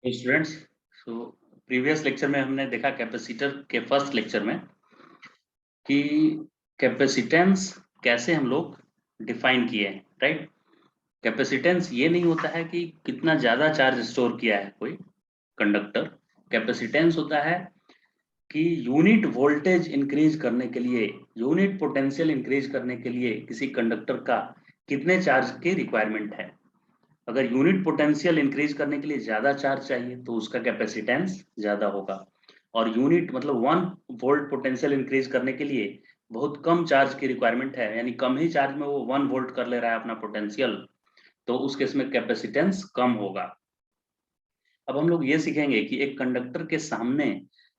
Students, so previous lecture में हमने देखा कैपेसिटर के फर्स्ट लेक्चर में कि कैपेसिटेंस कैसे हम लोग डिफाइन किए हैं, राइट। कैपेसिटेंस ये नहीं होता है कि कितना ज्यादा चार्ज स्टोर किया है कोई कंडक्टर। कैपेसिटेंस होता है कि यूनिट वोल्टेज इंक्रीज करने के लिए, यूनिट पोटेंशियल इंक्रीज करने के लिए किसी कंडक्टर का कितने चार्ज की रिक्वायरमेंट है। अगर यूनिट पोटेंशियल इंक्रीज करने के लिए ज्यादा चार्ज चाहिए तो उसका कैपेसिटेंस ज्यादा होगा, और यूनिट मतलब 1 वोल्ट पोटेंशियल इंक्रीज करने के लिए बहुत कम चार्ज की रिक्वायरमेंट है, यानी कम ही चार्ज में वो 1 वोल्ट कर ले रहा है अपना पोटेंशियल, तो उस केस में कैपेसिटेंस कम होगा। अब हम लोग ये सीखेंगे कि एक कंडक्टर के सामने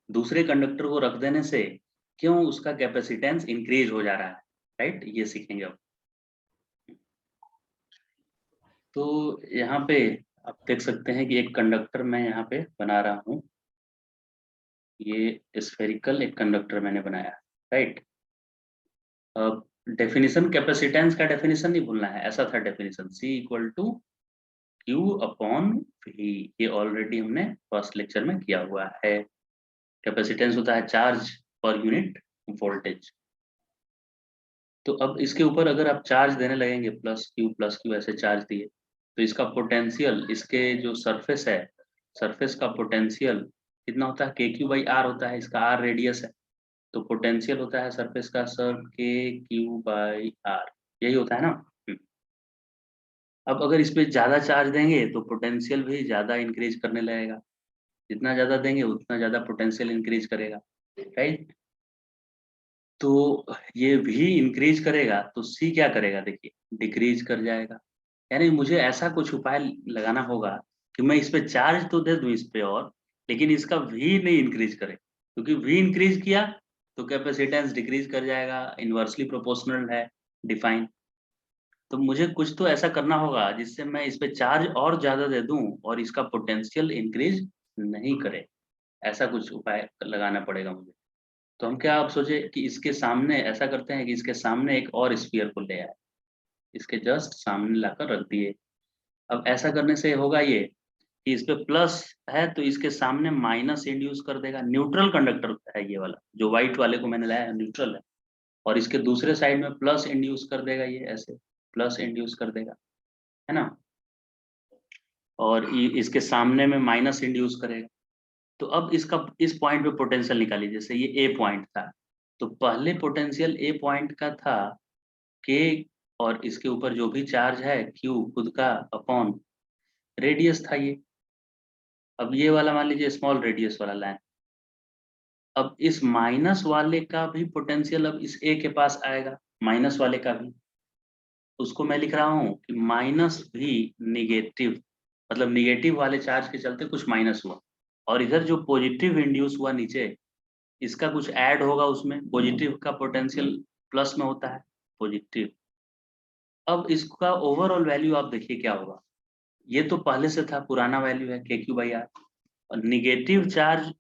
दूसरे कंडक्टर को रख देने से क्यों उसका कैपेसिटेंस इंक्रीज हो जा रहा है, राइट, ये सीखेंगे अब। तो यहाँ पे आप देख सकते हैं कि एक कंडक्टर मैं यहाँ पे बना रहा हूँ। ये स्फेरिकल एक कंडक्टर मैंने बनाया, राइट। अब डेफिनेशन, कैपेसिटेंस का डेफिनेशन नहीं भूलना है, ऐसा था definition, C equal to Q upon V. ये ऑलरेडी हमने फर्स्ट लेक्चर में किया हुआ है। कैपेसिटेंस होता है चार्ज पर यूनिट वोल्टेज। तो अब इसके ऊपर अगर आप चार्ज देने लगेंगे प्लस क्यू ऐसे चार्ज दिए, तो इसका पोटेंशियल, इसके जो सरफेस है, सरफेस का पोटेंशियल कितना होता है, के क्यू बाई आर होता है, इसका आर रेडियस है, तो पोटेंशियल होता है सरफेस का सर के क्यू बाई आर, यही होता है ना। अब अगर इस पे ज्यादा चार्ज देंगे तो पोटेंशियल भी ज्यादा इंक्रीज करने लगेगा, जितना ज्यादा देंगे उतना ज्यादा पोटेंशियल इंक्रीज करेगा, राइट। तो ये भी इंक्रीज करेगा तो सी क्या करेगा, देखिए डिक्रीज कर जाएगा। यानी मुझे ऐसा कुछ उपाय लगाना होगा कि मैं इस पे चार्ज तो दे दूं इस पे, और लेकिन इसका वी नहीं इंक्रीज करे, क्योंकि वी इंक्रीज किया तो कैपेसिटेंस डिक्रीज कर जाएगा, इनवर्सली प्रोपोर्शनल है डिफाइन। तो मुझे कुछ तो ऐसा करना होगा जिससे मैं इस पे चार्ज और ज्यादा दे दूं और इसका पोटेंशियल इंक्रीज नहीं करे, ऐसा कुछ उपाय लगाना पड़ेगा मुझे। तो हम क्या आप सोचे कि इसके सामने ऐसा करते हैं कि इसके सामने एक और स्फीयर को ले आए, इसके जस्ट सामने लाकर रख दिए। अब ऐसा करने से होगा ये कि इस पे प्लस है तो इसके सामने माइनस इंड्यूस कर देगा। न्यूट्रल कंडक्टर है ये वाला, जो व्हाइट वाले को मैंने लाया है न्यूट्रल है, और इसके दूसरे साइड में प्लस इंड्यूस कर देगा, ये ऐसे प्लस इंड्यूस कर देगा, है ना। और इसके सामने में माइनस इंड्यूस करेगा। तो अब इसका इस पॉइंट पे पोटेंशियल निकालिए, जैसे ये ए पॉइंट था, तो पहले पोटेंशियल ए पॉइंट का था के, और इसके ऊपर जो भी चार्ज है क्यू खुद का अपॉन रेडियस था ये। अब ये वाला मान लीजिए स्मॉल रेडियस वाला लाइन, अब इस माइनस वाले का भी पोटेंशियल अब इस ए के पास आएगा, माइनस वाले का भी। उसको मैं लिख रहा हूँ कि माइनस भी निगेटिव, मतलब निगेटिव वाले चार्ज के चलते कुछ माइनस हुआ, और इधर जो पॉजिटिव इंड्यूस हुआ नीचे, इसका कुछ ऐड होगा उसमें, पॉजिटिव का पोटेंशियल प्लस में होता है पॉजिटिव। अब इसका ओवरऑल वैल्यू आप देखिए क्या होगा। ये तो पहले से था, पुराना वैल्यू है के क्यू बाई आर, और निगेटिव चार्ज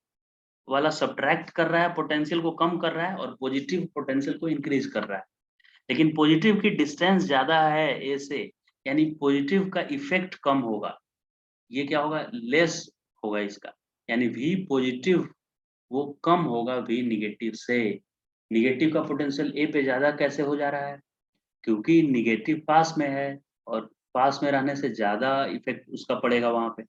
वाला सब्ट्रैक्ट कर रहा है, पोटेंशियल को कम कर रहा है, और पॉजिटिव पोटेंशियल को इंक्रीज कर रहा है। लेकिन पॉजिटिव की डिस्टेंस ज्यादा है ए से, यानी पॉजिटिव का इफेक्ट कम होगा, ये क्या होगा, लेस होगा इसका, यानी वी पॉजिटिव वो कम होगा वी निगेटिव से। निगेटिव का पोटेंशियल ए पे ज्यादा कैसे हो जा रहा है, क्योंकि निगेटिव पास में है, और पास में रहने से ज्यादा इफेक्ट उसका पड़ेगा वहां पे,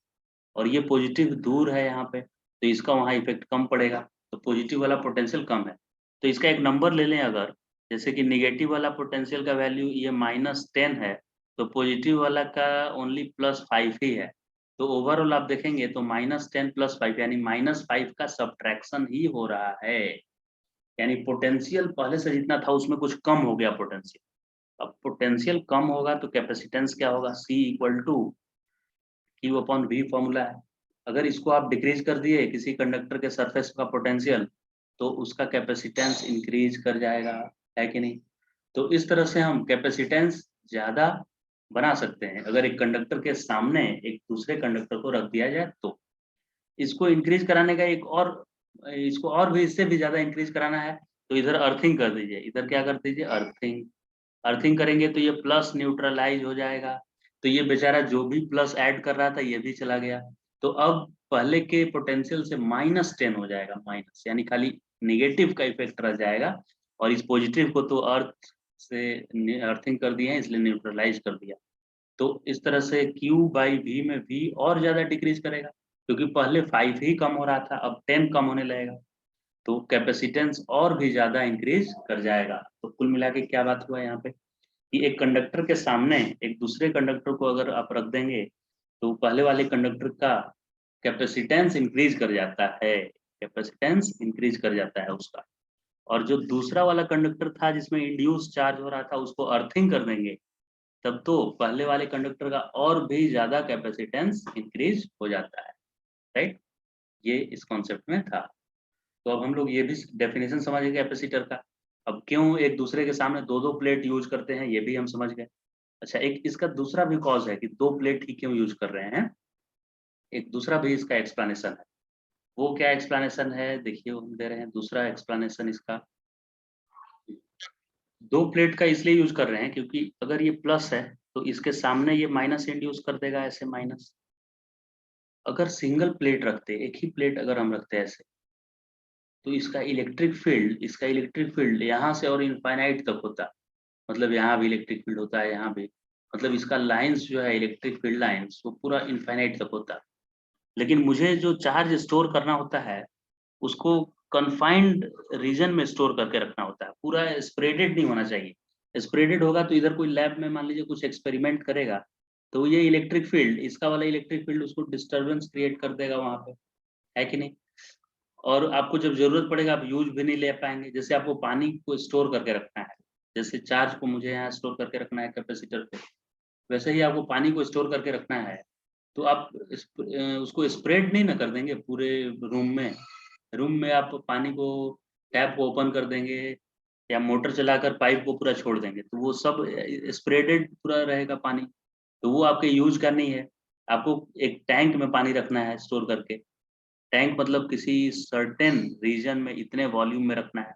और ये पॉजिटिव दूर है यहाँ पे, तो इसका वहाँ इफेक्ट कम पड़ेगा, तो पॉजिटिव वाला पोटेंशियल कम है। तो इसका एक नंबर ले लें अगर, जैसे कि निगेटिव वाला पोटेंशियल का वैल्यू ये -10 है, तो पॉजिटिव वाला का ओनली +5 ही है। तो ओवरऑल आप देखेंगे तो -10 +5 यानी -5 का सब्ट्रैक्शन ही हो रहा है, यानी पोटेंशियल पहले से जितना था उसमें कुछ कम हो गया पोटेंशियल। अब पोटेंशियल कम होगा तो कैपेसिटेंस क्या होगा, C equal to Q upon V formula है। अगर इसको आप डिक्रीज कर दिए किसी कंडक्टर के सरफेस का पोटेंशियल, तो उसका कैपेसिटेंस इंक्रीज कर जाएगा, है कि नहीं। तो इस तरह से हम कैपेसिटेंस ज्यादा बना सकते हैं अगर एक कंडक्टर के सामने एक दूसरे कंडक्टर को रख दिया जाए तो। इसको इंक्रीज कराने का एक और, इसको और भी इससे भी ज्यादा इंक्रीज कराना है तो इधर अर्थिंग कर दीजिए, इधर क्या कर दीजिए, अर्थिंग। अर्थिंग करेंगे तो ये प्लस न्यूट्रलाइज हो जाएगा, तो ये बेचारा जो भी प्लस ऐड कर रहा था ये भी चला गया, तो अब पहले के पोटेंशियल से -10 हो जाएगा, माइनस यानी खाली नेगेटिव का इफेक्ट रह जाएगा, और इस पॉजिटिव को तो अर्थ से अर्थिंग कर दिया है, इसलिए न्यूट्रलाइज कर दिया। तो इस तरह से Q/V में V और ज्यादा डिक्रीज करेगा, क्योंकि पहले 5 ही कम हो रहा था, अब 10 कम होने लगेगा, तो कैपेसिटेंस और भी ज्यादा इंक्रीज कर जाएगा। तो कुल मिला के क्या बात हुआ यहाँ पे कि एक कंडक्टर के सामने एक दूसरे कंडक्टर को अगर आप रख देंगे तो पहले वाले कंडक्टर का कैपेसिटेंस इंक्रीज कर जाता है, कैपेसिटेंस इंक्रीज कर जाता है उसका, और जो दूसरा वाला कंडक्टर था जिसमें इंड्यूस चार्ज हो रहा था उसको अर्थिंग कर देंगे, तब तो पहले वाले कंडक्टर का और भी ज्यादा कैपेसिटेंस इंक्रीज हो जाता है, राइट। ये इस कॉन्सेप्ट में था। तो अब हम लोग ये भी डेफिनेशन समझ गए कैपेसिटर का। अब क्यों एक दूसरे के सामने दो दो प्लेट यूज करते हैं ये भी हम समझ गए। अच्छा, एक इसका दूसरा भी कॉज है कि दो प्लेट ही क्यों यूज कर रहे हैं, एक दूसरा भी इसका एक्सप्लेनेशन है। वो क्या एक्सप्लेनेशन है, देखिए हम दे रहे हैं दूसरा एक्सप्लेनेशन इसका। दो प्लेट का इसलिए यूज कर रहे हैं क्योंकि अगर ये प्लस है तो इसके सामने ये माइनस इंड्यूस कर देगा, ऐसे माइनस। अगर सिंगल प्लेट रखते, एक ही प्लेट अगर हम रखते ऐसे, तो इसका इलेक्ट्रिक फील्ड यहाँ से और इनफाइनाइट तक होता, मतलब यहाँ भी इलेक्ट्रिक फील्ड होता है, यहाँ भी, मतलब इसका लाइंस जो है इलेक्ट्रिक फील्ड लाइंस वो पूरा इनफाइनाइट तक होता। लेकिन मुझे जो चार्ज स्टोर करना होता है उसको कन्फाइंड रीजन में स्टोर करके रखना होता है, पूरा स्प्रेडेड नहीं होना चाहिए। स्प्रेडेड होगा तो इधर कोई लैब में मान लीजिए कुछ एक्सपेरिमेंट करेगा तो ये इलेक्ट्रिक फील्ड, इसका वाला इलेक्ट्रिक फील्ड उसको डिस्टर्बेंस क्रिएट कर देगा वहां पे, है कि नहीं। और आपको जब जरूरत पड़ेगा आप यूज भी नहीं ले पाएंगे। जैसे आपको पानी को स्टोर करके रखना है, जैसे चार्ज को मुझे यहाँ स्टोर करके रखना है कैपेसिटर पे, वैसे ही आपको पानी को स्टोर करके रखना है। तो आप उसको स्प्रेड नहीं ना कर देंगे पूरे रूम में। रूम में आप पानी को टैप को ओपन कर देंगे या मोटर चलाकर पाइप को पूरा छोड़ देंगे तो वो सब स्प्रेडेड पूरा रहेगा पानी, तो वो आपके यूज का नहीं है। आपको एक टैंक में पानी रखना है स्टोर करके, टैंक मतलब किसी सर्टेन रीजन में इतने वॉल्यूम में रखना है।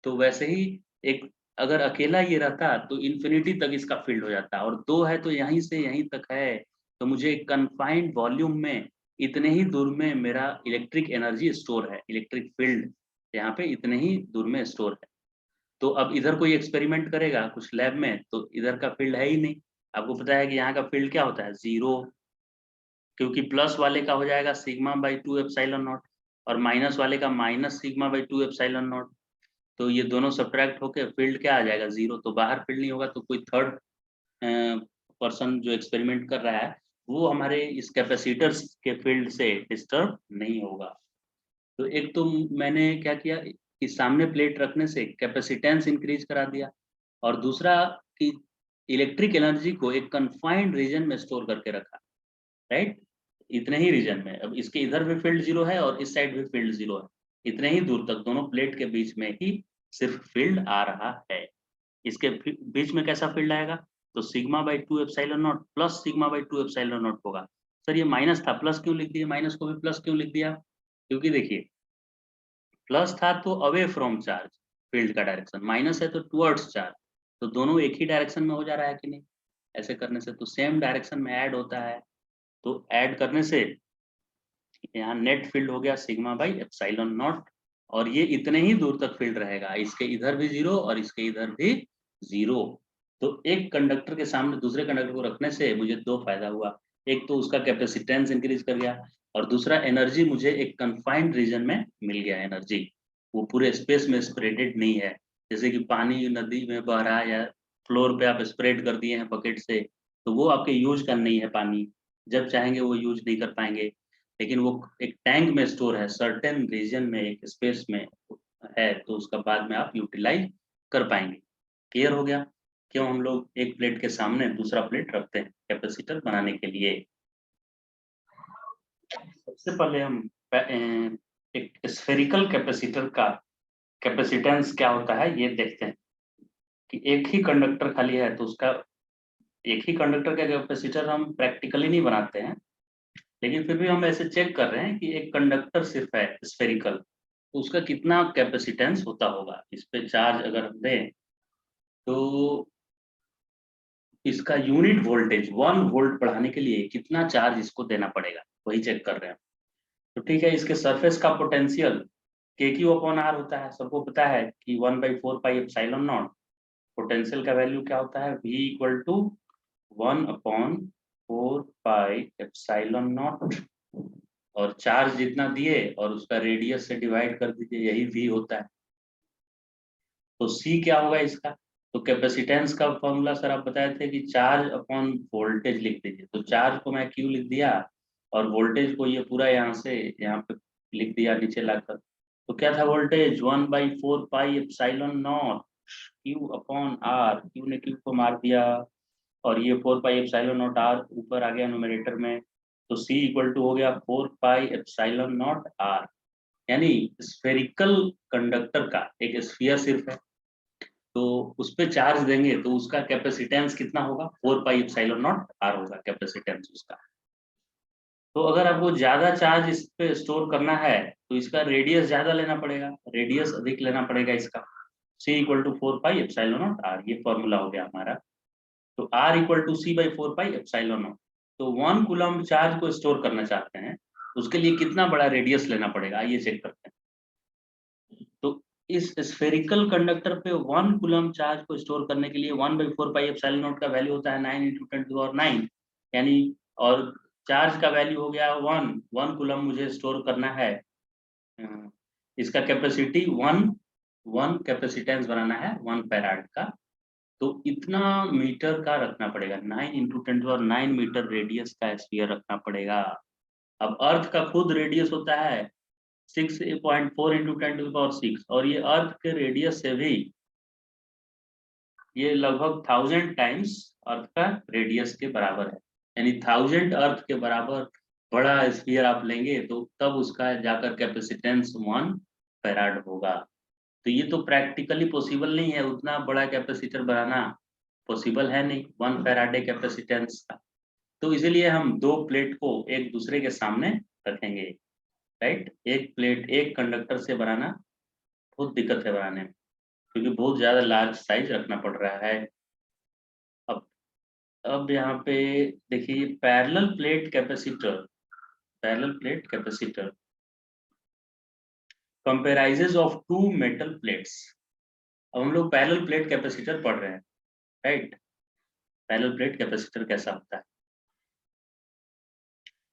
तो वैसे ही एक अगर अकेला ये रहता तो इन्फिनिटी तक इसका फील्ड हो जाता, और दो है तो यहीं से यहीं तक है, तो मुझे एक कन्फाइंड वॉल्यूम में इतने ही दूर में मेरा इलेक्ट्रिक एनर्जी स्टोर है, इलेक्ट्रिक फील्ड यहाँ पे इतने ही दूर में स्टोर है। तो अब इधर कोई एक्सपेरिमेंट करेगा कुछ लैब में तो इधर का फील्ड है ही नहीं। आपको पता है कि यहाँ का फील्ड क्या होता है, जीरो, क्योंकि प्लस वाले का हो जाएगा σ/2 एप्सिलॉन नॉट और माइनस वाले का -σ/2 एप्सिलॉन नॉट। तो ये दोनों सब्ट्रैक्ट होके फील्ड क्या आ जाएगा, जीरो। तो बाहर फील्ड नहीं होगा तो कोई थर्ड पर्सन जो एक्सपेरिमेंट कर रहा है वो हमारे इस कैपेसिटर्स के फील्ड से डिस्टर्ब नहीं होगा। तो एक तो मैंने क्या किया कि सामने प्लेट रखने से कैपेसिटेंस इंक्रीज करा दिया, और दूसरा कि इलेक्ट्रिक एनर्जी को एक कन्फाइंड रीजन में स्टोर करके रखा, राइट। इतने ही रीजन में, अब इसके इधर भी फील्ड जीरो है और इस साइड भी फील्ड जीरो है, इतने ही दूर तक दोनों प्लेट के बीच में ही सिर्फ फील्ड आ रहा है। इसके बीच में कैसा फील्ड आएगा, तो σ/2 epsilon naught plus σ/2 epsilon naught होगा। सर ये माइनस था, प्लस क्यों लिख दिया, माइनस को भी प्लस क्यों लिख दिया, क्योंकि देखिए प्लस था तो अवे फ्रॉम चार्ज, फील्ड का डायरेक्शन, माइनस है तो टुवर्ड्स चार्ज, तो दोनों एक ही डायरेक्शन में हो जा रहा है कि नहीं। ऐसे करने से तो सेम डायरेक्शन में ऐड होता है, तो ऐड करने से यहाँ नेट फील्ड हो गया σ/ε0, और ये इतने ही दूर तक फील्ड रहेगा, इसके इधर भी जीरो और इसके इधर भी जीरो। तो एक कंडक्टर के सामने दूसरे कंडक्टर को रखने से मुझे दो फायदा हुआ, एक तो उसका कैपेसिटेंस इंक्रीज कर गया, और दूसरा एनर्जी मुझे एक कन्फाइंड रीजन में मिल गया एनर्जी, वो पूरे स्पेस में स्प्रेडेड नहीं है। जैसे कि पानी नदी में बह रहा है या फ्लोर पे आप स्प्रेड कर दिए हैं बकेट से, तो वो आपके यूज का नहीं है पानी, जब चाहेंगे वो यूज नहीं कर पाएंगे। लेकिन वो एक टैंक में स्टोर है, सर्टेन रीजन में एक स्पेस में है, तो उसका बाद में आप यूटिलाइज कर पाएंगे। क्लियर हो गया क्यों हम लोग एक प्लेट के सामने दूसरा प्लेट रखते हैं कैपेसिटर बनाने के लिए। सबसे पहले हम एक स्फेरिकल कैपेसिटर का कैपेसिटेंस क्या होता है ये देखते हैं। कि एक ही कंडक्टर खाली है तो उसका, एक ही कंडक्टर का कैपेसिटर हम प्रैक्टिकली नहीं बनाते हैं, लेकिन फिर भी हम ऐसे चेक कर रहे हैं कि एक कंडक्टर सिर्फ है स्फेरिकल तो उसका कितना कैपेसिटेंस होता होगा, इस पे चार्ज अगर हम दें तो इसका यूनिट वोल्टेज 1 वोल्ट बढ़ाने के लिए कितना चार्ज इसको देना पड़ेगा, वही चेक कर रहे हैं। तो ठीक है, इसके सरफेस का पोटेंशियल के क्यू अपॉन आर होता है, सबको पता है कि 1/4 पाई एप्सिलॉन नॉट। पोटेंशियल का वैल्यू क्या होता है, V equal to 1/4 pi epsilon naught, और चार्ज जितना दिए और उसका रेडियस से डिवाइड कर दीजिए, यही V होता है। तो C क्या होगा इसका, तो कैपेसिटेंस का फॉर्मूला सर आप बताए थे कि चार्ज अपॉन वोल्टेज लिख दीजिए, तो चार्ज को मैं Q लिख दिया और वोल्टेज को ये पूरा यहाँ से यहाँ पे लिख दिया नीचे लाकर। तो क्या था voltage, 1/4 pi epsilon not Q upon R, Q ने Q को मार दिया और ये 4 पाई एप्सिलॉन नॉट R ऊपर आ गया न्यूमरेटर में। तो C इक्वल टू हो गया 4 पाई एप्सिलॉन नॉट R, यानी स्फेरिकल कंडक्टर का एक स्फीयर सिर्फ है, तो उस पे चार्ज देंगे तो उसका कैपेसिटेंस कितना होगा, 4 पाई एप्सिलॉन नॉट R होगा कैपेसिटेंस उसका। तो अगर आपको ज्यादा चार्ज इस पे स्टोर करना है तो इसका रेडियस ज्यादा लेना पड़ेगा, रेडियस अधिक लेना पड़ेगा इसका। C equal to 4 pi epsilon naught R, ये फॉर्मूला हो गया हमारा। तो R equal to C/4 pi epsilon naught. तो 1 कूलम चार्ज को स्टोर करना चाहते हैं, उसके लिए कितना बड़ा रेडियस लेना पड़ेगा, आइए चेक करते हैं। तो इस स्फेरिकल कंडक्टर पे 1 कूलम चार्ज को स्टोर करने के लिए 1/4 पाई एप्सिलॉन नॉट का वैल्यू होता है 9 × 10⁹, यानी, और चार्ज का वैल्यू हो गया 1 कूलम मुझे स्टोर करना है। इसका कैपेसिटी 1 कैपेसिटेंस बनाना है 1 फैराड का, तो इतना मीटर का रखना पड़ेगा, 9 × 10⁹ मीटर रेडियस का स्फीयर रखना पड़ेगा। अब अर्थ का खुद रेडियस होता है 6.4 × 10⁶, और ये अर्थ के रेडियस से भी ये लगभग 1000 टाइम्स अर्थ का रेडियस के बराबर है, यानी 1000 अर्थ के बराबर बड़ा स्फीयर आप लेंगे तो तब उसका जाकर कैपेसिटेंस 1 फैराड होगा। तो ये तो प्रैक्टिकली पॉसिबल नहीं है, उतना बड़ा कैपेसिटर बनाना पॉसिबल है नहीं 1 फैराडे कैपेसिटेंस का। तो इसीलिए हम दो प्लेट को एक दूसरे के सामने रखेंगे, राइट। एक प्लेट एक कंडक्टर से बनाना बहुत दिक्कत है बनाने में, क्योंकि बहुत ज्यादा लार्ज साइज रखना पड़ रहा है। अब अब यहाँ पे देखिए parallel plate capacitor, parallel plate capacitor comprises of 2 metal plates. अब हम लोग पैरेलल प्लेट कैपेसिटर पढ़ रहे हैं, राइट। पैरेलल प्लेट कैपेसिटर कैसा होता है,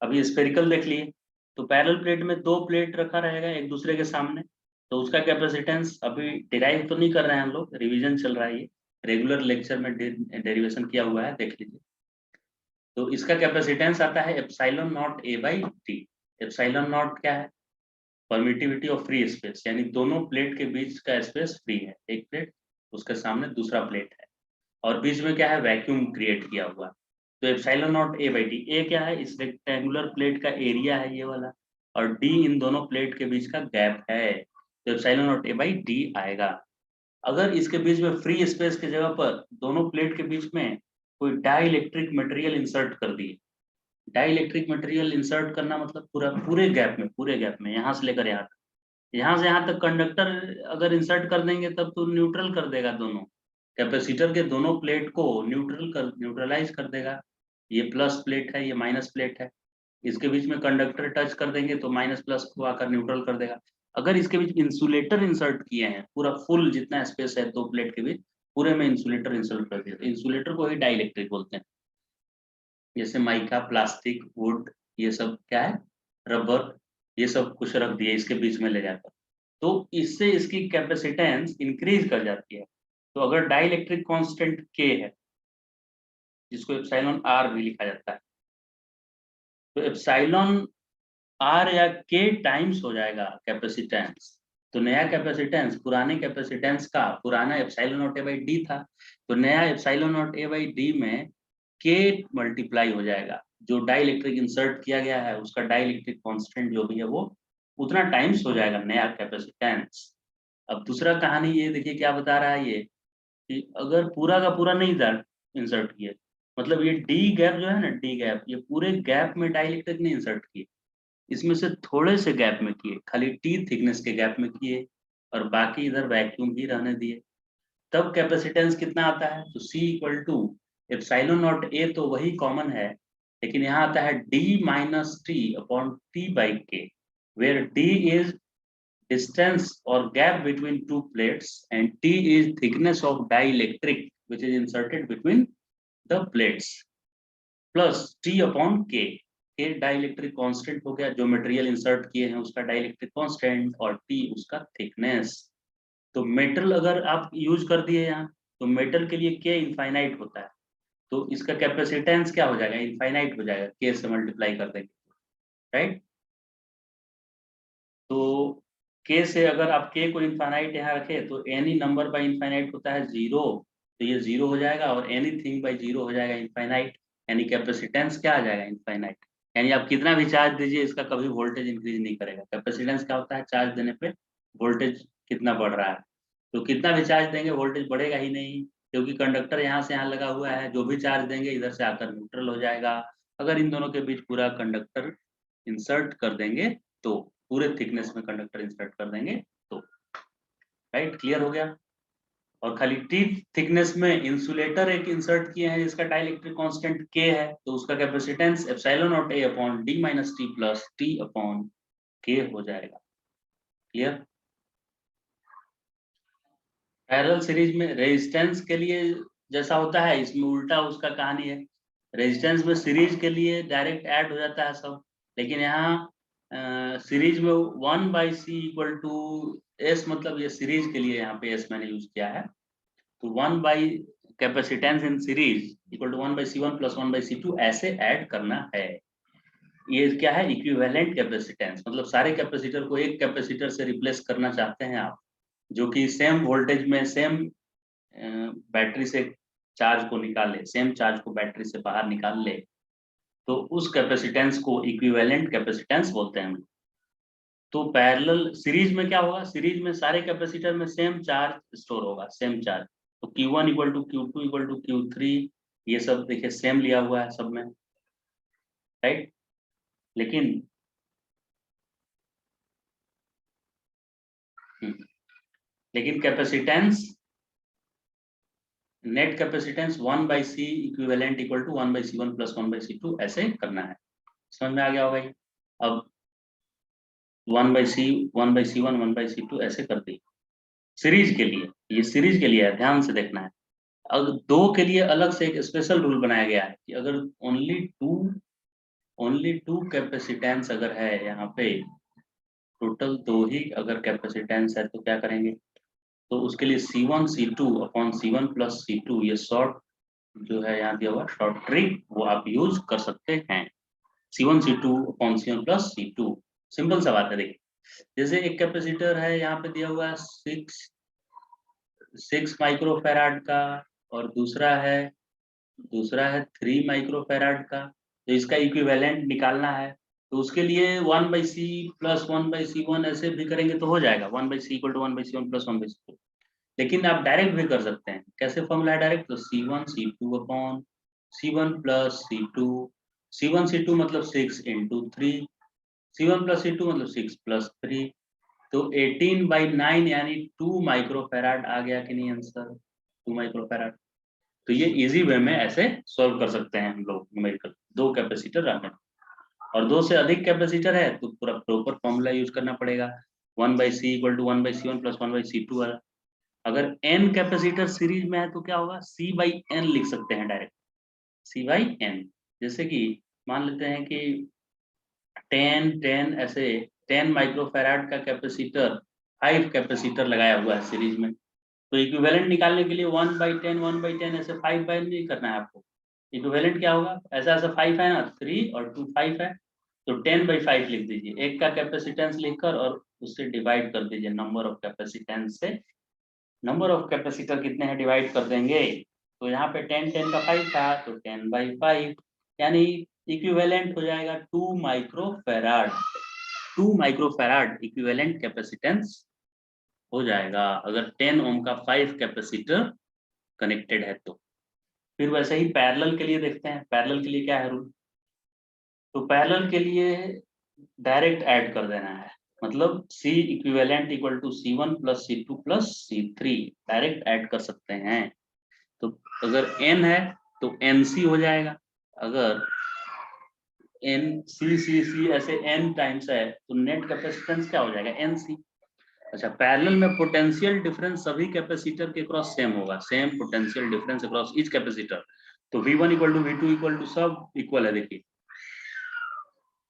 अभी स्फेरिकल देख लिए, तो पैरेलल प्लेट में 2 प्लेट रखा रहेगा एक दूसरे के सामने, तो उसका कैपेसिटेंस अभी डिराइव तो नहीं कर रहे हैं हम लोग, रिवीजन चल रहा है, ये रेगुलर लेक्चर में डेरिवेशन किया हुआ है, देख लीजिए। तो इसका कैपेसिटेंस आता है epsilon not A/T। Epsilon not क्या है, परमिटिविटी ऑफ फ्री स्पेस, यानी दोनों प्लेट के बीच का स्पेस फ्री है, एक प्लेट उसके सामने दूसरा प्लेट है, और बीच में क्या है, वैक्यूम क्रिएट किया हुआ। तो एप्सिलॉन नॉट A/T, ए क्या है, इस रेक्टेंगुलर प्लेट का एरिया है ये वाला, और डी इन दोनों प्लेट के बीच का गैप है, तो एप्सिलॉन नॉट A/D आएगा। अगर इसके बीच में फ्री स्पेस की जगह पर दोनों प्लेट के बीच में कोई डाइलेक्ट्रिक मटेरियल इंसर्ट कर दिए, डाइलेक्ट्रिक मटेरियल इंसर्ट करना मतलब पूरे गैप में यहाँ से लेकर यहाँ तक, यहाँ से यहाँ तक कंडक्टर अगर इंसर्ट कर देंगे तब तो न्यूट्रल कर देगा, दोनों कैपेसिटर के दोनों प्लेट को न्यूट्रलाइज कर देगा। ये प्लस प्लेट है, ये माइनस प्लेट है, इसके बीच में कंडक्टर टच कर देंगे तो माइनस प्लस को आकर न्यूट्रल कर देगा। अगर इसके बीच इंसुलेटर इंसर्ट किए हैं, पूरा फुल जितना स्पेस है दो प्लेट के बीच, पूरे में इंसुलेटर इंसर्ट कर दिया, तो इंसुलेटर को ही डाइलेक्ट्रिक बोलते हैं। जैसे माइका, प्लास्टिक, वुड, ये सब क्या है, रबर, ये सब कुछ रख दिए इसके बीच में ले जाकर, तो इससे इसकी कैपेसिटेंस इंक्रीज कर जाती है। तो अगर डाइलेक्ट्रिक कांस्टेंट के है, जिसको एप्सिलॉन आर भी लिखा जाता है, तो एप्सिलॉन आर या के टाइम्स हो जाएगा कैपेसिटेंस। तो नया कैपेसिटेंस पुराने कैपेसिटेंस का, पुराना एप्सिलॉन नॉट A/D था, तो नया एप्सिलॉन नॉट A/D में के मल्टीप्लाई हो जाएगा, जो डाइलेक्ट्रिक इंसर्ट किया गया है उसका डाइलेक्ट्रिक कांस्टेंट जो भी है वो उतना टाइम्स हो जाएगा नया कैपेसिटेंस। अब दूसरा कहानी ये देखिए क्या बता रहा है ये, कि अगर पूरा का पूरा नहीं था इंसर्ट किए, मतलब ये डी गैप जो है ना, डी गैप, ये पूरे गैप में डाइलेक्ट्रिक नहीं इंसर्ट किए, इसमें से थोड़े से गैप में किए, खाली टी थिकनेस के गैप में किए, और बाकी इधर वैक्यूम ही रहने दिए, तब कैपेसिटेंस कितना आता है, तो C equal to epsilon naught A तो वही कॉमन है, लेकिन यहाँ आता है d minus T upon T by K, where d is distance or gap between two plates and T is thickness of dielectric which is inserted between the plates plus T upon K। K dielectric constant हो गया, जो material insert किए हैं उसका dielectric constant और T उसका thickness। तो metal अगर आप यूज कर दिए यहाँ, तो मेटल के लिए K इनफाइनाइट होता है, तो इसका कैपेसिटेंस क्या हो जाएगा, इनफाइनाइट हो जाएगा, K से मल्टीप्लाई कर देंगे, राइट। तो के से अगर आप के को इनफाइनाइट यहाँ रखे तो एनी नंबर बाय इनफाइनाइट होता है जीरो, तो ये जीरो हो जाएगा, और एनीथिंग बाय जीरो हो जाएगा इनफाइनाइट, यानी कैपेसिटेंस क्या आ जाएगा, इनफाइनाइट। यानी आप कितना भी चार्ज दीजिए इसका कभी वोल्टेज इंक्रीज नहीं करेगा। कैपेसिटेंस क्या होता है, चार्ज देने पे वोल्टेज कितना बढ़ रहा है, तो कितना भी चार्ज देंगे वोल्टेज बढ़ेगा ही नहीं, क्योंकि कंडक्टर यहाँ से यहाँ लगा हुआ है, जो भी चार्ज देंगे इधर से आकर न्यूट्रल हो जाएगा। अगर इन दोनों के बीच पूरा कंडक्टर इंसर्ट कर देंगे, तो पूरे थिकनेस में कंडक्टर इंसर्ट कर देंगे, तो राइट, क्लियर हो गया। और खाली टी थिकनेस में इंसुलेटर एक इंसर्ट किए हैं जिसका डाइलेक्ट्रिक कांस्टेंट के है, तो उसका कैपेसिटेंस एप्सिलॉन नॉट ए upon D minus T plus T upon के हो जाएगा, क्लियर। पैरेलल सीरीज में रेजिस्टेंस के लिए जैसा होता है, इसमें उल्टा उसका कहानी है। रेजिस्टेंस में सीरीज के लिए डायरेक्ट ऐड हो जाता है सब, लेकिन यहाँ सीरीज में 1/c = s, मतलब ये सीरीज के लिए यहाँ पे s मैंने यूज किया है। तो 1 capacitance in series equal to 1/c1 plus 1/c2 ऐसे ऐड करना है। ये क्या है, इक्विवेलेंट कैपेसिटेंस, मतलब सारे कैपेसिटर को एक कैपेसिटर से रिप्लेस करना चाहते हैं आप, जो कि सेम वोल्टेज में सेम बैटरी से चार्ज को निकाले, सेम चार्ज को बैटरी से बाहर निकाल ले, तो उस कैपेसिटेंस को इक्विवेलेंट कैपेसिटेंस बोलते हैं हम। तो पैरेलल सीरीज में क्या होगा, सीरीज में सारे कैपेसिटर में सेम चार्ज स्टोर होगा, सेम चार्ज। तो Q1 = Q2 = Q3, ये सब देखिए सेम लिया हुआ है सब में, राइट। लेकिन लेकिन capacitance, net capacitance 1/c equivalent equal to 1/c1 plus 1/c2 ऐसे करना है। समझ में आ गया होगा ये। अब 1/c 1/c1 1/c2 ऐसे कर दी सीरीज के लिए, ये सीरीज के लिए है, ध्यान से देखना है। अब दो के लिए अलग से एक स्पेशल रूल बनाया गया है कि अगर ओनली टू कैपेसिटेंस अगर है यहाँ पे, टोटल दो ही अगर कैपेसिटेंस है, तो क्या करेंगे, तो उसके लिए C1 C2 upon C1 plus C2, ये शॉर्ट जो है यहाँ दिया हुआ शॉर्ट ट्रिक, वो आप यूज कर सकते हैं। C1 C2 upon C1 plus C2, simple सा बात है। देखिए जैसे एक कैपेसिटर है यहाँ पे दिया हुआ है 6 माइक्रोफैराड का, और दूसरा है 3 माइक्रोफैराड का। तो इसका इक्विवेलेंट निकालना है, तो उसके लिए 1/c प्लस 1/c1 ऐसे भी करेंगे तो हो जाएगा, 1/c = 1/c1 प्लस 1/c2। लेकिन आप डायरेक्ट भी कर सकते हैं। कैसे फॉर्मूला है डायरेक्ट, तो C1 C2 upon C1 plus C2, C1 C2 मतलब 6 × 3, C1 प्लस C2 मतलब 6 प्लस 3, तो 18/9 यानी 2 माइक्रोफैराड आ गया कि नहीं आंसर, 2 माइक्रोफैराड। तो ये इजी वे में ऐसे सॉल्व कर सकते हैं हम लोग न्यूमेरिकल, दो कैपेसिटर रखने, और दो से अधिक कैपेसिटर है तो पूरा प्रॉपर फॉर्मूला यूज करना पड़ेगा, 1/c = 1/c1 प्लस 1/c2 वाला। अगर n कैपेसिटर सीरीज में है तो क्या होगा, C/n लिख सकते हैं डायरेक्ट, C/n। जैसे कि मान लेते हैं कि 10 ऐसे 10 माइक्रोफैराड का कैपेसिटर 5 कैपेसिटर लगाया हुआ है सीरीज में, तो इक्विवेलेंट निकालने के लिए 1/10 ऐसे 5/n नहीं करना है आपको। इक्विवेलेंट क्या होगा, ऐसा ऐसा 5 है ना, 3 और 2 5 है, तो 10/5 लिख दीजिए, एक का कैपेसिटेंस लिखकर और उससे डिवाइड कर दीजिए नंबर ऑफ कैपेसिटेंस से। नंबर ऑफ कैपेसिटर कितने हैं डिवाइड कर देंगे, तो यहाँ पे 10 का 5 था, तो 10/5 यानी इक्विवेलेंट हो जाएगा 2 माइक्रोफैराड। 2 माइक्रोफैराड इक्विवेलेंट कैपेसिटेंस हो जाएगा अगर 10 ओम का 5 कैपेसिटर कनेक्टेड है तो। फिर वैसे ही पैरेलल के लिए देखते हैं, पैरेलल के लिए क्या है रूल, तो पैरेलल के लिए डायरेक्ट ऐड कर देना है, मतलब C equivalent equal to C1 plus C2 plus C3 direct add कर सकते हैं। तो अगर n है तो NC हो जाएगा। अगर NC ऐसे n टाइम्स है तो नेट कैपेसिटेंस क्या हो जाएगा, NC। अच्छा, पैरेलल में पोटेंशियल डिफरेंस सभी कैपेसिटर के क्रॉस सेम होगा, same potential difference across each capacitor. तो V1 equal to V2 equal to सब इक्वल है। देखिए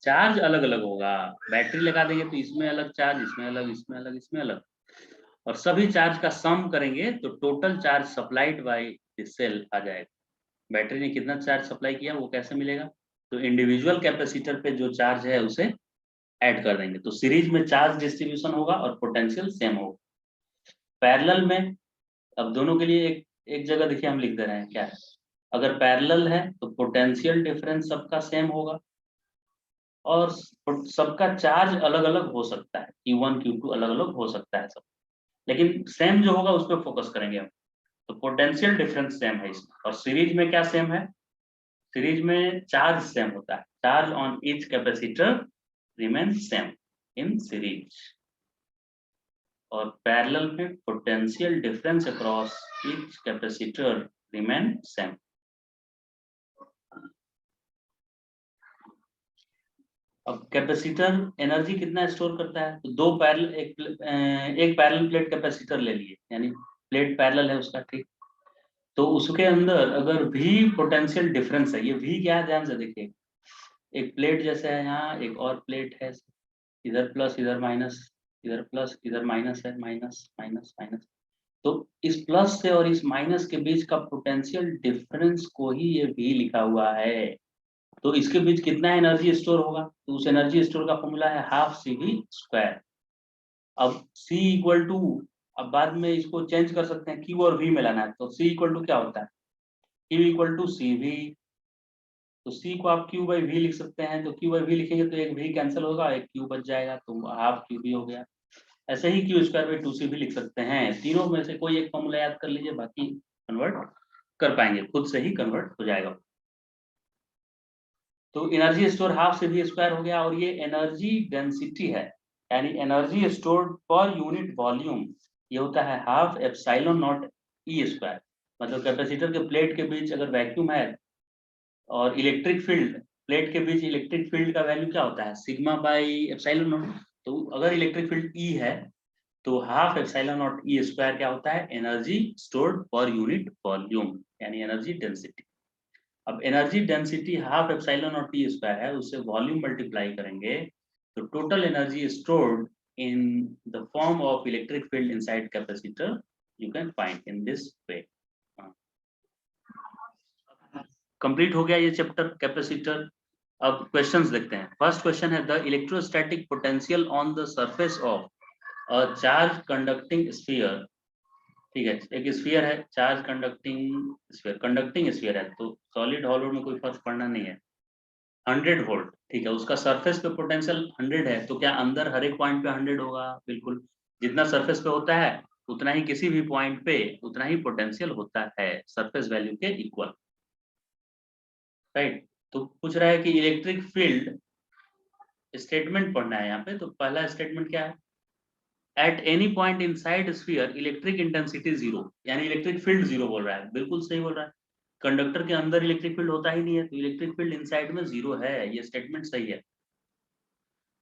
चार्ज अलग अलग होगा, बैटरी लगा देंगे तो इसमें अलग चार्ज, इसमें अलग, इसमें अलग, इसमें अलग, और सभी चार्ज का सम करेंगे तो total charge supplied by this cell आ जाएगा। बैटरी ने कितना चार्ज सप्लाई किया वो कैसे मिलेगा, तो इंडिविजुअल कैपेसिटर पे जो चार्ज है उसे ऐड कर देंगे, तो सीरीज में चार्ज डिस्ट्रीब्यूशन होगा और पोटेंशियल सेम होगा। पैरेलल में अब दोनों के लिए एक जगह देखिए हम लिख दे रहे हैं क्या है, अगर पैरेलल है तो पोटेंशियल डिफरेंस सबका सेम होगा और सबका चार्ज अलग अलग हो सकता है, Q1 Q2 अलग अलग हो सकता है सब, लेकिन सेम जो होगा उस पर फोकस करेंगे हम। तो पोटेंशियल डिफरेंस सेम है इसमें, और सीरीज में क्या सेम है, सीरीज में चार्ज सेम होता है, charge on each capacitor remain same in series, और पैरेलल में potential difference across each capacitor remain same. अब कैपेसिटर एनर्जी कितना स्टोर करता है, तो दो पैरेलल एक पैरेलल प्लेट कैपेसिटर ले लिए, यानी प्लेट पैरेलल है उसका, ठीक। तो उसके अंदर अगर भी पोटेंशियल डिफरेंस है, ये भी क्या है ध्यान से देखिए, एक प्लेट जैसे है, यहाँ एक और प्लेट है, इधर प्लस इधर माइनस, इधर प्लस इधर माइनस है, माइनस माइनस माइनस, तो इस प्लस से और इस माइनस के बीच का पोटेंशियल डिफरेंस को ही ये भी लिखा हुआ है। तो इसके बीच कितना एनर्जी स्टोर होगा, तो उस एनर्जी स्टोर का फॉर्मूला है हाफ CV²। अब C इक्वल टू, अब बाद में इसको चेंज कर सकते हैं, Q और V में लाना है, तो C इक्वल टू क्या होता है, Q इक्वल टू CV, तो C को आप Q बाई V लिख सकते हैं, तो Q बाई V लिखेंगे तो एक V कैंसिल होगा, एक Q बच जाएगा, तो हाफ QV हो गया। ऐसे ही Q² बाई 2C भी लिख सकते हैं, तीनों में से कोई एक फॉर्मूला याद कर लीजिए, बाकी कन्वर्ट कर पाएंगे, खुद से ही कन्वर्ट हो जाएगा। तो एनर्जी स्टोर हाफ CV² हो गया, और ये एनर्जी डेंसिटी है, यानी energy stored per unit volume, ये होता है हाफ एप्सिलॉन नॉट E²। मतलब कैपेसिटर के प्लेट के बीच अगर वैक्यूम है और इलेक्ट्रिक फील्ड, प्लेट के बीच इलेक्ट्रिक फील्ड का वैल्यू क्या होता है, सिग्मा बाई एप्सिलॉन नॉट। तो अगर इलेक्ट्रिक फील्ड E है तो हाफ एप्सिलॉन नॉट E² क्या होता है, energy stored per unit volume, यानी एनर्जी डेंसिटी। अब energy density half epsilon not T² है, उससे वॉल्यूम मल्टीप्लाई करेंगे तो total energy stored in the form of electric field inside capacitor you can find in this way. Complete हो गया ये chapter capacitor. अब क्वेश्चंस देखते हैं। फर्स्ट क्वेश्चन है, the electrostatic potential on the surface of a charge conducting sphere. ठीक है, एक स्फीयर है, चार्ज कंडक्टिंग स्फीयर है, तो सॉलिड हॉलो में कोई फर्क पड़ना नहीं है। 100 वोल्ट, ठीक है, उसका सरफेस पे पोटेंशियल 100 है, तो क्या अंदर हर एक पॉइंट पे 100 होगा, बिल्कुल। जितना सरफेस पे होता है उतना ही किसी भी पॉइंट पे उतना ही पोटेंशियल होता है, सरफेस वैल्यू के इक्वल, राइट। तो पूछ रहा है कि इलेक्ट्रिक फील्ड स्टेटमेंट पढ़ना है यहाँ पे, तो पहला स्टेटमेंट क्या है, at any point inside sphere electric intensity 0, यानी इलेक्ट्रिक फील्ड 0 बोल रहा है, बिल्कुल सही बोल रहा है। कंडक्टर के अंदर इलेक्ट्रिक फील्ड होता ही नहीं है, तो इलेक्ट्रिक फील्ड इनसाइड में 0 है, ये स्टेटमेंट सही है।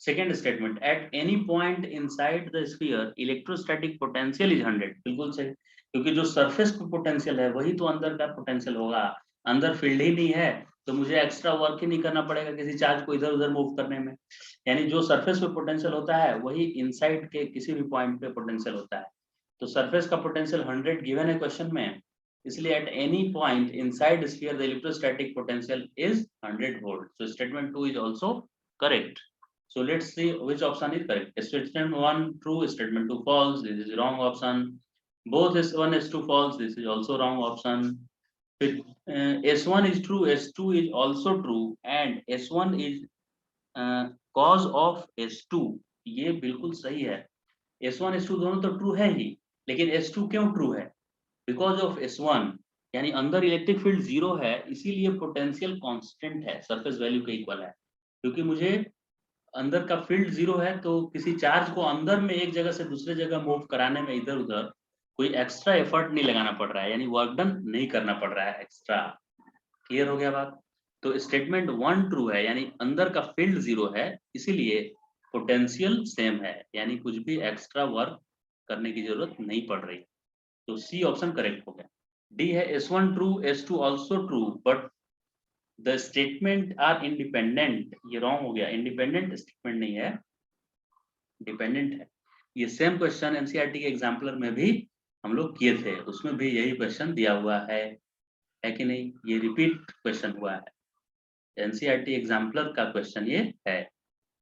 Second statement, at any point inside the sphere electrostatic potential is 100, बिल्कुल सही, क्योंकि जो सरफेस पे पोटेंशियल है वही तो अंदर का पोटेंशियल होगा, अंदर फील्ड ही नहीं है तो मुझे एक्स्ट्रा वर्क ही नहीं करना पड़ेगा किसी चार्ज को इधर उधर मूव करने में, यानी जो सरफेस पे पोटेंशियल होता है वही इनसाइड के किसी भी पॉइंट पे पोटेंशियल होता है। तो सरफेस का पोटेंशियल 100 गिवन है क्वेश्चन में, इसलिए at any point inside sphere the electrostatic potential is 100 volt, so statement 2 is also correct. So let's see which option is correct. Statement 1 true, statement 2 false. This is wrong option. Both S1 S2 false. This is also wrong option. S1 is true, S2 is also true, and S1 is cause of S2. ये बिल्कुल सही है। S1 S2 दोनों तो true है ही, लेकिन S2 क्यों true है? बिकॉज ऑफ S1, यानी अंदर इलेक्ट्रिक फील्ड 0 है, इसीलिए पोटेंशियल कांस्टेंट है, सरफेस वैल्यू के इक्वल है, क्योंकि मुझे अंदर का फील्ड 0 है, तो किसी चार्ज को अंदर में एक जगह से दूसरे जगह मूव कराने में इधर उधर कोई एक्स्ट्रा एफर्ट नहीं लगाना पड़ रहा है, यानी वर्क डन नहीं करना पड़ रहा है एक्स्ट्रा। क्लियर हो गया बात? तो स्टेटमेंट 1 ट्रू है, यानी अंदर का फील्ड 0 है, इसीलिए पोटेंशियल सेम है, यानी कुछ भी एक्स्ट्रा वर्क करने की जरूरत नहीं पड़ रही। तो सी ऑप्शन करेक्ट हो गया। डी है S1 true, S2 also true, but the statement are independent. ये रॉन्ग हो गया, इंडिपेंडेंट स्टेटमेंट नहीं है, डिपेंडेंट है। ये सेम क्वेश्चन एनसीईआरटी के एग्जाम्पलर में भी हम लोग किए थे, उसमें भी यही क्वेश्चन दिया हुआ है कि नहीं? ये रिपीट क्वेश्चन हुआ है, एनसीईआरटी एग्जाम्पलर का क्वेश्चन ये है।